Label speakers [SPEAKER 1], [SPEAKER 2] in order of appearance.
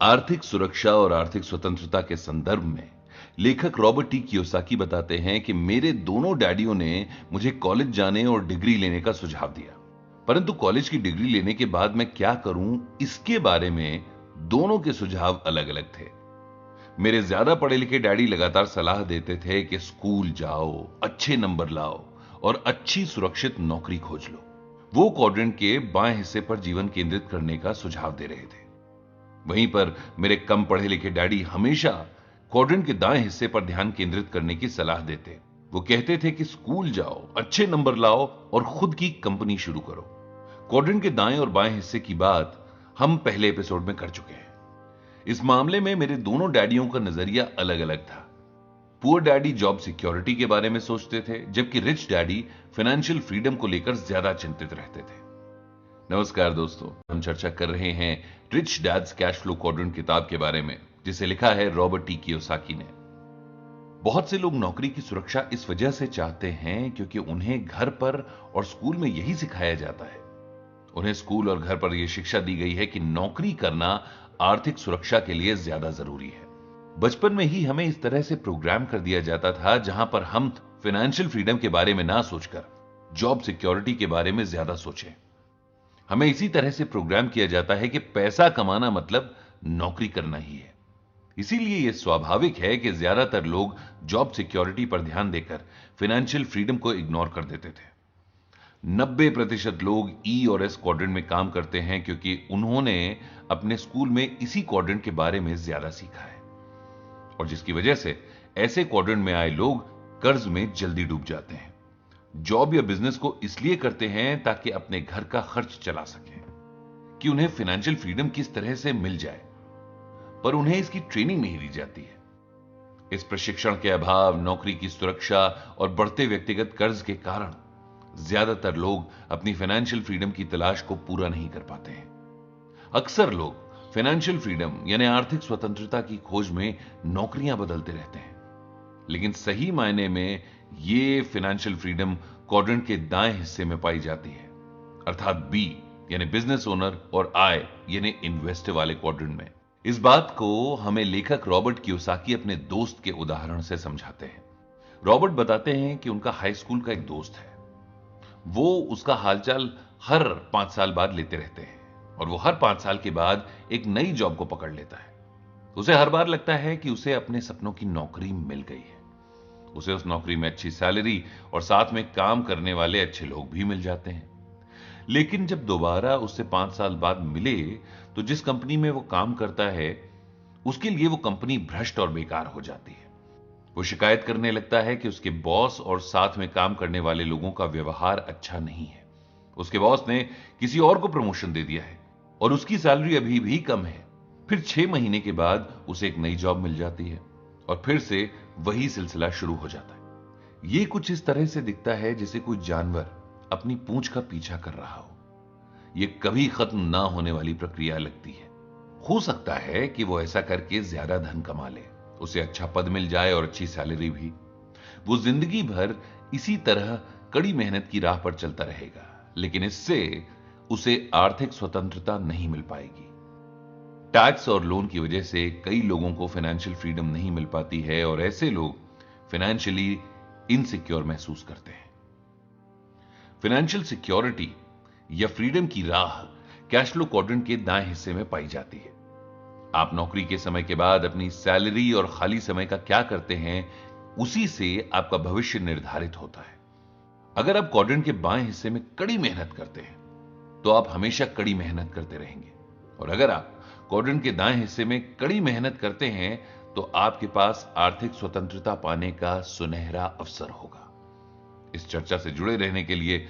[SPEAKER 1] आर्थिक सुरक्षा और आर्थिक स्वतंत्रता के संदर्भ में लेखक रॉबर्ट टी कियोसाकी बताते हैं कि मेरे दोनों डैडियों ने मुझे कॉलेज जाने और डिग्री लेने का सुझाव दिया, परंतु कॉलेज की डिग्री लेने के बाद मैं क्या करूं, इसके बारे में दोनों के सुझाव अलग अलग थे। मेरे ज्यादा पढ़े लिखे डैडी लगातार सलाह देते थे कि स्कूल जाओ, अच्छे नंबर लाओ और अच्छी सुरक्षित नौकरी खोज लो। वो क्वाड्रेंट के बाएं हिस्से पर जीवन केंद्रित करने का सुझाव दे रहे थे। वहीं पर मेरे कम पढ़े लिखे डैडी हमेशा क्वाड्रेंट के दाएं हिस्से पर ध्यान केंद्रित करने की सलाह देते। वो कहते थे कि स्कूल जाओ, अच्छे नंबर लाओ और खुद की कंपनी शुरू करो। क्वाड्रेंट के दाएं और बाएं हिस्से की बात हम पहले एपिसोड में कर चुके हैं। इस मामले में मेरे दोनों डैडियों का नजरिया अलग अलग था। पुअर डैडी जॉब सिक्योरिटी के बारे में सोचते थे, जबकि रिच डैडी फाइनेंशियल फ्रीडम को लेकर ज्यादा चिंतित रहते थे। नमस्कार दोस्तों, हम चर्चा कर रहे हैं rich dad's cash flow quadrant किताब के बारे में, जिसे लिखा है रॉबर्ट टी कियोसाकी ने। बहुत से लोग नौकरी की सुरक्षा इस वजह से चाहते हैं क्योंकि उन्हें घर पर और स्कूल में यही सिखाया जाता है। उन्हें स्कूल और घर पर यह शिक्षा दी गई है कि नौकरी करना आर्थिक सुरक्षा के लिए ज्यादा जरूरी है। बचपन में ही हमें इस तरह से प्रोग्राम कर दिया जाता था, जहां पर हम फाइनेंशियल फ्रीडम के बारे में ना सोचकर जॉब सिक्योरिटी के बारे में ज्यादा सोचें। हमें इसी तरह से प्रोग्राम किया जाता है कि पैसा कमाना मतलब नौकरी करना ही है। इसीलिए यह स्वाभाविक है कि ज्यादातर लोग जॉब सिक्योरिटी पर ध्यान देकर फाइनेंशियल फ्रीडम को इग्नोर कर देते थे। 90% लोग ई और एस क्वाड्रेंट में काम करते हैं क्योंकि उन्होंने अपने स्कूल में इसी क्वाड्रेंट के बारे में ज्यादा सीखा है, और जिसकी वजह से ऐसे क्वाड्रेंट में आए लोग कर्ज में जल्दी डूब जाते हैं। जॉब या बिजनेस को इसलिए करते हैं ताकि अपने घर का खर्च चला सकें, कि उन्हें फाइनेंशियल फ्रीडम किस तरह से मिल जाए, पर उन्हें इसकी ट्रेनिंग नहीं दी जाती है। इस प्रशिक्षण के अभाव, नौकरी की सुरक्षा और बढ़ते व्यक्तिगत कर्ज के कारण ज्यादातर लोग अपनी फाइनेंशियल फ्रीडम की तलाश को पूरा नहीं कर पाते हैं। अक्सर लोग फाइनेंशियल फ्रीडम यानी आर्थिक स्वतंत्रता की खोज में नौकरियां बदलते रहते हैं, लेकिन सही मायने में यह फाइनेंशियल फ्रीडम क्वाड्रेंट के दाएं हिस्से में पाई जाती है, अर्थात बी यानी बिजनेस ओनर और आई यानी इन्वेस्टर वाले क्वाड्रेंट में। इस बात को हमें लेखक रॉबर्ट कियोसाकी अपने दोस्त के उदाहरण से समझाते हैं। रॉबर्ट बताते हैं कि उनका हाई स्कूल का एक दोस्त है। वो उसका हालचाल हर 5 साल बाद लेते रहते हैं, और वो हर 5 साल के बाद एक नई जॉब को पकड़ लेता है। उसे हर बार लगता है कि उसे अपने सपनों की नौकरी मिल गई है। उसे उस नौकरी में अच्छी सैलरी और साथ में काम करने वाले अच्छे लोग भी मिल जाते हैं। लेकिन जब दोबारा उससे 5 साल बाद मिले तो जिस कंपनी में वो काम करता है, उसके लिए वो कंपनी भ्रष्ट और बेकार हो जाती है। वो शिकायत करने लगता है कि उसके बॉस और साथ में काम करने वाले लोगों का व्यवहार अच्छा नहीं है। उसके बॉस ने किसी और को प्रमोशन दे दिया है और उसकी सैलरी अभी भी कम है। फिर 6 महीने के बाद उसे एक नई जॉब मिल जाती है और फिर से वही सिलसिला शुरू हो जाता है। यह कुछ इस तरह से दिखता है जैसे कोई जानवर अपनी पूंछ का पीछा कर रहा हो। यह कभी खत्म ना होने वाली प्रक्रिया लगती है। हो सकता है कि वो ऐसा करके ज्यादा धन कमा ले, उसे अच्छा पद मिल जाए और अच्छी सैलरी भी। वो जिंदगी भर इसी तरह कड़ी मेहनत की राह पर चलता रहेगा, लेकिन इससे उसे आर्थिक स्वतंत्रता नहीं मिल पाएगी। टैक्स और लोन की वजह से कई लोगों को फाइनेंशियल फ्रीडम नहीं मिल पाती है और ऐसे लोग फाइनेंशियली इनसिक्योर महसूस करते हैं। फाइनेंशियल सिक्योरिटी या फ्रीडम की राह कैश फ्लो क्वाड्रेंट के दाएं हिस्से में पाई जाती है। आप नौकरी के समय के बाद अपनी सैलरी और खाली समय का क्या करते हैं, उसी से आपका भविष्य निर्धारित होता है। अगर आप क्वाड्रेंट के बाएं हिस्से में कड़ी मेहनत करते हैं तो आप हमेशा कड़ी मेहनत करते रहेंगे, और अगर आप क्वाड्रेंट के दाएं हिस्से में कड़ी मेहनत करते हैं तो आपके पास आर्थिक स्वतंत्रता पाने का सुनहरा अवसर होगा। इस चर्चा से जुड़े रहने के लिए